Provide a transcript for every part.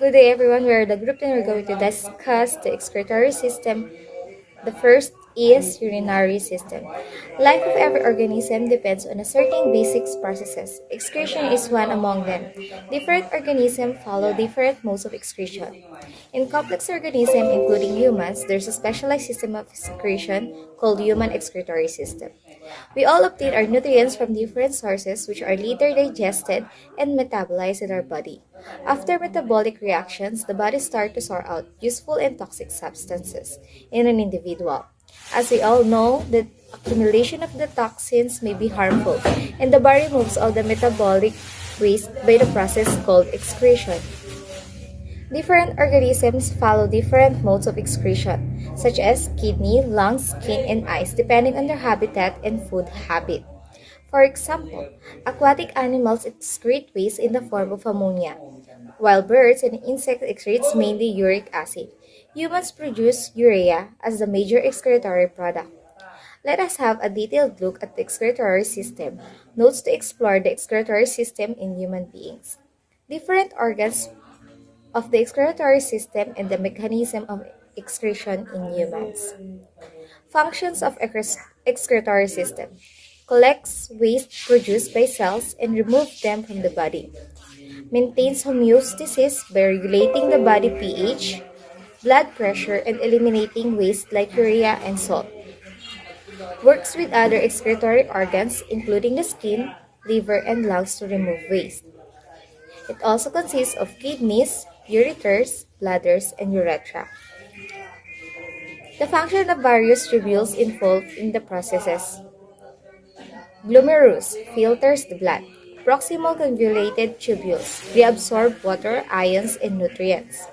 Good day everyone, we are the group and we're going to discuss the excretory system. The first is urinary system. Life of every organism depends on a certain basic processes. Excretion is one among them. Different organisms follow different modes of excretion. In complex organisms, including humans, there's a specialized system of excretion called human excretory system. We all obtain our nutrients from different sources which are later digested and metabolized in our body. After metabolic reactions, the body starts to sort out useful and toxic substances in an individual. As we all know, the accumulation of the toxins may be harmful, and the body removes all the metabolic waste by the process called excretion. Different organisms follow different modes of excretion, such as kidney, lungs, skin, and eyes, depending on their habitat and food habit. For example, aquatic animals excrete waste in the form of ammonia, while birds and insects excrete mainly uric acid. Humans produce urea as the major excretory product. Let us have a detailed look at the excretory system. Notes to explore the excretory system in human beings. Different organs of the excretory system and the mechanism of excretion in humans. Functions of excretory system. Collects waste produced by cells and removes them from the body. Maintains homeostasis by regulating the body pH, blood pressure, and eliminating waste like urea and salt. Works with other excretory organs including the skin, liver, and lungs to remove waste. It also consists of kidneys, ureters, bladders, and urethra. The function of various tubules involved in the processes. Glomerulus filters the blood. Proximal convoluted tubules reabsorb water, ions, and nutrients.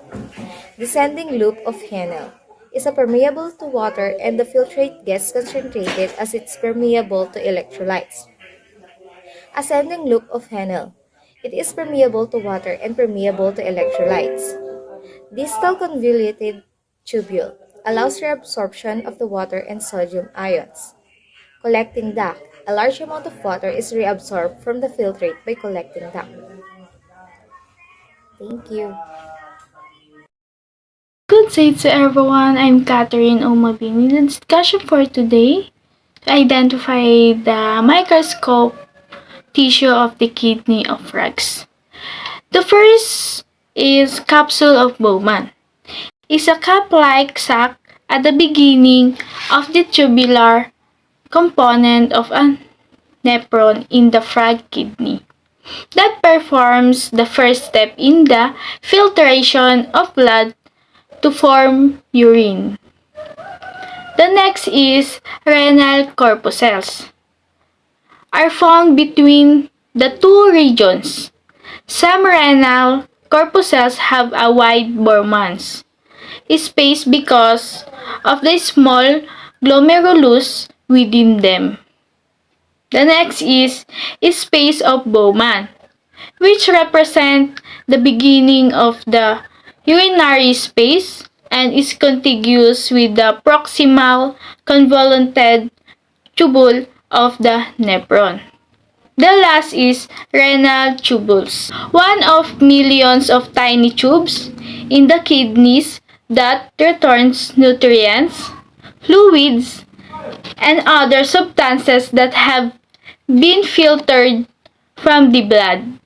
Descending loop of Henle is a permeable to water and the filtrate gets concentrated as it's permeable to electrolytes. Ascending loop of Henle. It is permeable to water and permeable to electrolytes. Distal convoluted tubule allows reabsorption of the water and sodium ions. Collecting duct. A large amount of water is reabsorbed from the filtrate by collecting duct. Thank you. Good day to everyone. I'm Catherine Omabini. The discussion for today to identify the microscope tissue of the kidney of frogs. The first is capsule of Bowman. It's a cup-like sac at the beginning of the tubular component of a nephron in the frog kidney that performs the first step in the filtration of blood to form urine. The next is renal corpuscles. Are found between the two regions. Some renal corpuscles have a wide Bowman's space because of the small glomerulus within them. The next is space of Bowman, which represent the beginning of the urinary space and is contiguous with the proximal convoluted tubule of the nephron. The last is renal tubules, one of millions of tiny tubes in the kidneys that returns nutrients, fluids, and other substances that have been filtered from the blood.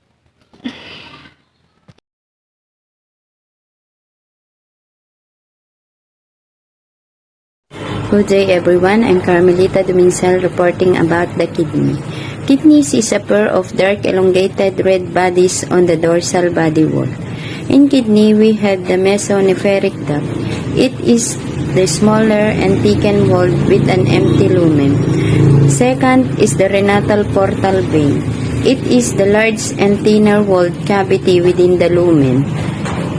Good day everyone, I'm Carmelita Duminsel reporting about the kidney. Kidneys is a pair of dark elongated red bodies on the dorsal body wall. In kidney, we have the mesonephric duct. It is the smaller and thickened wall with an empty lumen. Second is the renatal portal vein. It is the large and thinner walled cavity within the lumen.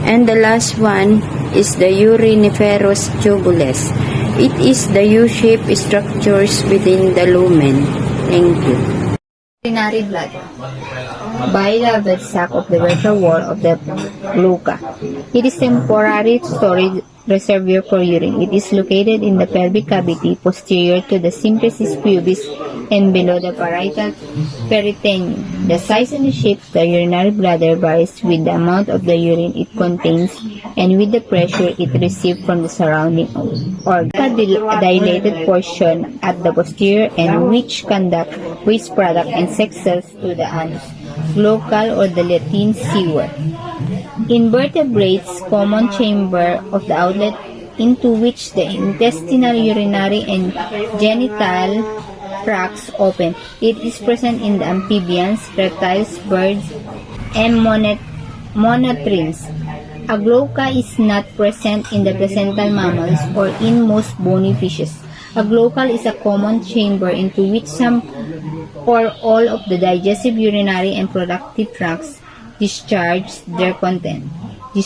And the last one is the uriniferous tubulus. It is the U-shaped structures within the lumen. Thank you. Urinary blood. Bilateral sac of the ventral wall of the gluca. It is temporary storage reservoir for urine. It is located in the pelvic cavity, posterior to the symphysis pubis and below the parietal peritoneum. The size and shape of the urinary bladder varies with the amount of the urine it contains and with the pressure it receives from the surrounding organ. A dilated portion at the posterior end which conduct waste product and sex cells to the anus, glocal or the Latin seaward. Invertebrates, common chamber of the outlet into which the intestinal, urinary, and genital tracts open. It is present in the amphibians, reptiles, birds, and monotremes. A gloca is not present in the placental mammals or in most bony fishes. A glocal is a common chamber into which some or all of the digestive, urinary, and productive tracts discharge their contents. A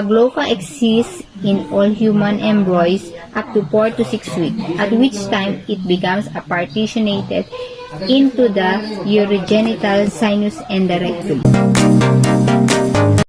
gloca exists in all human embryos up to 4 to 6 weeks, at which time it becomes partitionated into the urogenital sinus and the rectum.